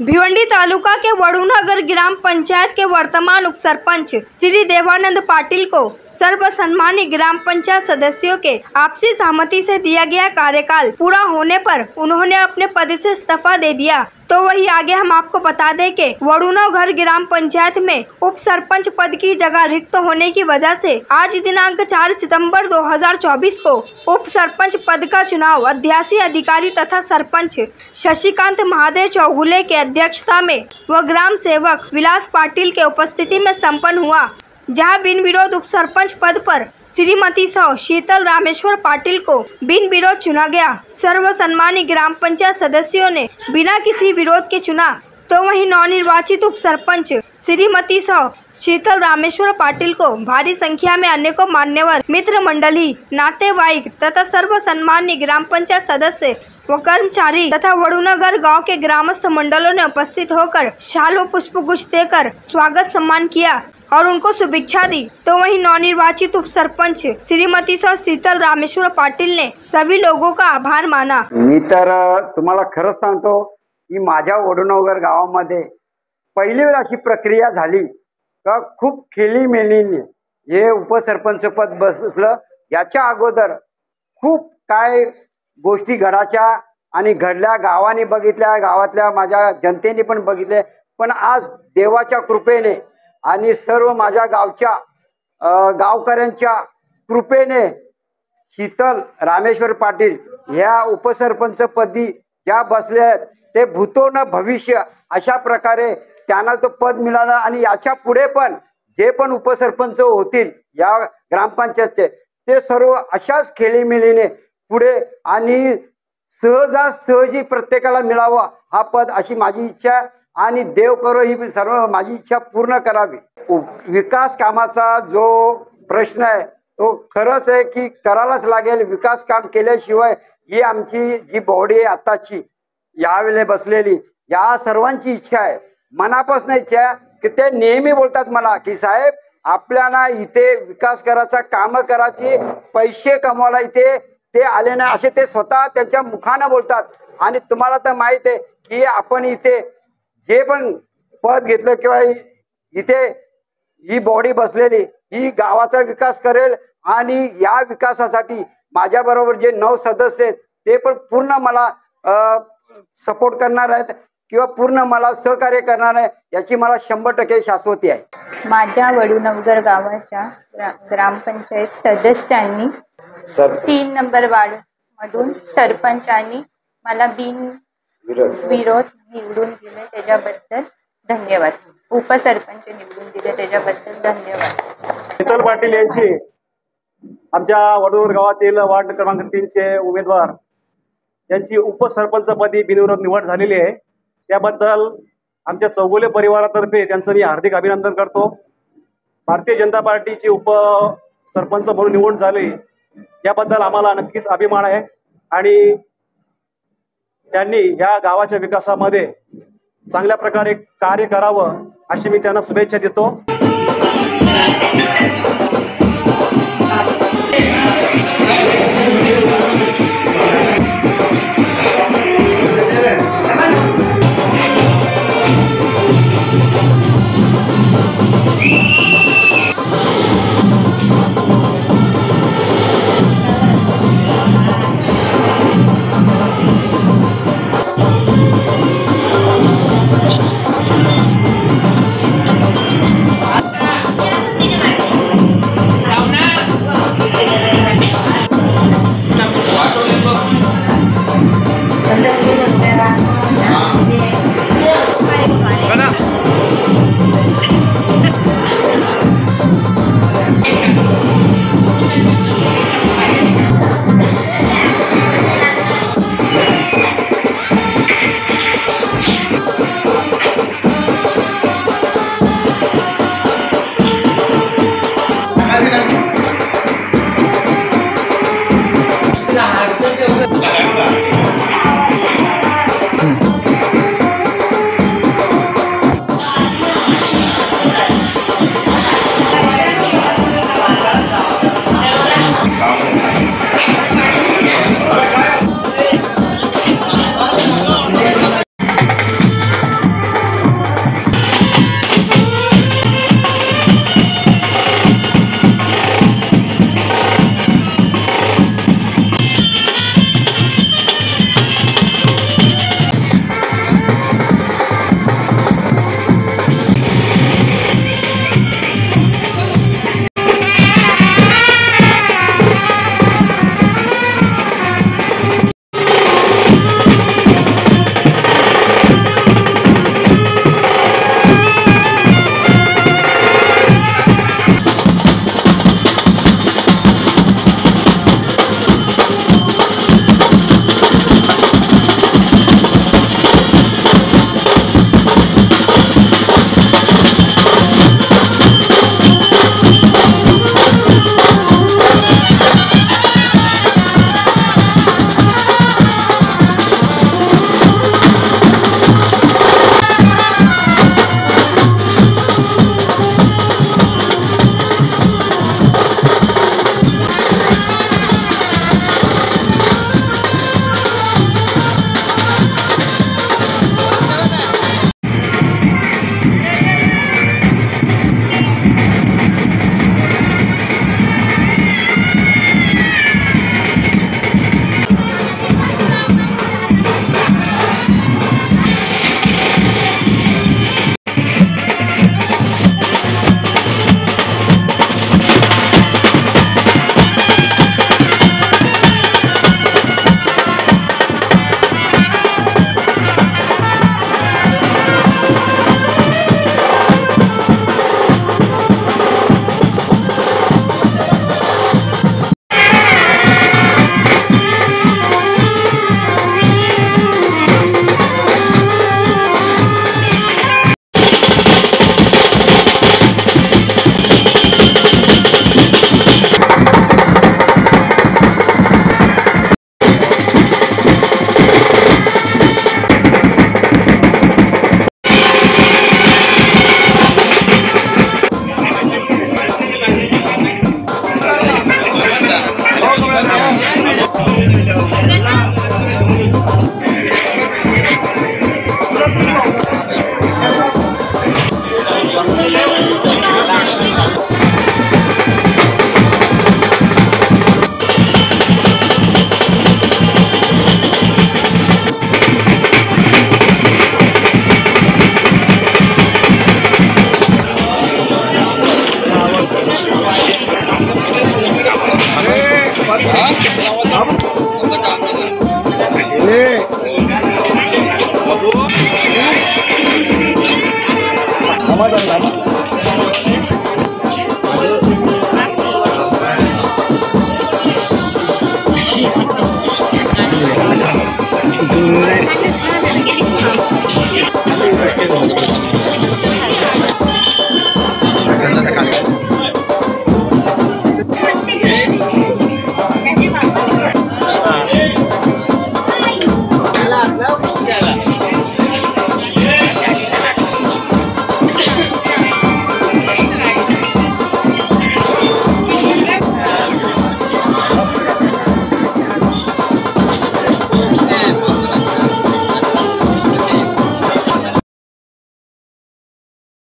भिवंडी तालुका के वडूनगर ग्राम पंचायत के वर्तमान उपसरपंच श्री देवानंद पाटिल को सर्वसम्मानी ग्राम पंचायत सदस्यों के आपसी सहमति से दिया गया कार्यकाल पूरा होने पर उन्होंने अपने पद से इस्तीफा दे दिया। तो वही आगे हम आपको बता दें कि वडूनगर ग्राम पंचायत में उप सरपंच पद की जगह रिक्त होने की वजह से आज दिनांक 4 सितंबर 2024 को उप सरपंच पद का चुनाव अध्यासी अधिकारी तथा सरपंच शशिकांत महादेव चौगुले के अध्यक्षता में व ग्राम सेवक विलास पाटिल के उपस्थिति में संपन्न हुआ, जहां बिन विरोध उप सरपंच पद पर श्रीमती सौ शीतल रामेश्वर पाटिल को बिन विरोध चुना गया। सर्वसम्मानी ग्राम पंचायत सदस्यों ने बिना किसी विरोध के चुना। तो वहीं नवनिर्वाचित उप सरपंच श्रीमती सौ शीतल रामेश्वर पाटिल को भारी संख्या में अनेकों मान्यवर मित्र मंडली, नातेवाईक तथा सर्वसम्मानी ग्राम पंचायत सदस्य व कर्मचारी तथा वडूनगर गांव के ग्रामस्थ मंडलों ने उपस्थित होकर शाल व पुष्प गुच्छ देकर स्वागत सम्मान किया और उनको शुभेच्छा दी। तो वहीं नवनिर्वाचित उप सरपंच श्रीमती सौ शीतल रामेश्वर पाटिल ने सभी लोगों का आभार माना। मी तर तुम्हाला खरंच सांगतो की माझ्या वडूनगर गावामध्ये पहिली वेळ अशी प्रक्रिया झाली का खूप खेळीमेळीने हे उपसरपंच पद बसलं। याच्या अगोदर खूप काय गोष्टी घडाच्या आणि घडल्या, गावाने बघितल्या, गावातल्या माझ्या जनतेने पण बघितले। पण आज देवाच्या कृपेने आणि सर्व माझ्या गावच्या गावकऱ्यांच्या कृपेने शीतल रामेश्वर पाटिल ह्या उपसरपंच पदी ज्या बसल्या ते भूतो न भविष्य अशा प्रकारे त्यांना तो पद मिळालं आणि याच्या पुढे पण जे पण उपसरपंच होतील या ग्रामपंचायतचे ते सर्व अशाच खेळीमेळीने पुढे आणि सहजासहजी प्रत्येकाला मिळावा हा पद अशी माझी इच्छा आणि देव करो ही सर्व माझी इच्छा पूर्ण करावी। विकास कामाचा जो प्रश्न आहे तो खरंच आहे की करायलाच लागेल। विकास काम केल्याशिवाय ही आमची जी बॉडी आहे आताची यावेळेला बसलेली या सर्वांची इच्छा आहे, मनापासून इच्छा आहे की ते नेहमी बोलतात मला की साहेब आपल्याला इथे विकास करायचा, काम करायची, पैसे कमवायला इथे ते आले नाही असे ते स्वतः त्यांच्या मुखाने बोलतात। आणि तुम्हाला तर माहित आहे की आपण इथे जे पण पद घेतलं किंवा इथे ही बॉडी बसलेली ही गावाचा विकास करेल आणि या विकासासाठी माझ्या बरोबर जे 9 सदस्य आहेत ते पण पूर्ण मला सपोर्ट करणार आहेत किंवा पूर्ण मला सहकार्य करणार आहे याची मला 100% शाश्वती आहे। माझ्या वडूनगर गावाच्या ग्रामपंचायत सदस्यांनी 3 नंबर वार्ड मधून सरपंचांनी मला बिनविरोध निवडून दिले त्याच्याबद्दल धन्यवाद। उपसरपंच निवडून दिले त्याच्याबद्दल धन्यवाद। शीतल पाटील यांची आमच्या वडूनगर गावातील वार्ड क्रमांक 3 चे उमेदवार यांची उपसरपंच पदी बिनविरोध निवड झालेली आहे। त्याबद्दल आमच्या चौगुले परिवारातर्फे त्यांचं मी हार्दिक अभिनंदन करतो। भारतीय जनता पार्टीची उपसरपंच म्हणून निवड झाली याबद्दल आम्हाला नक्कीच अभिमान आहे आणि त्यांनी या गावाच्या विकासामध्ये चांगल्या प्रकारे कार्य करावं अशी मी त्यांना शुभेच्छा देतो। समाधान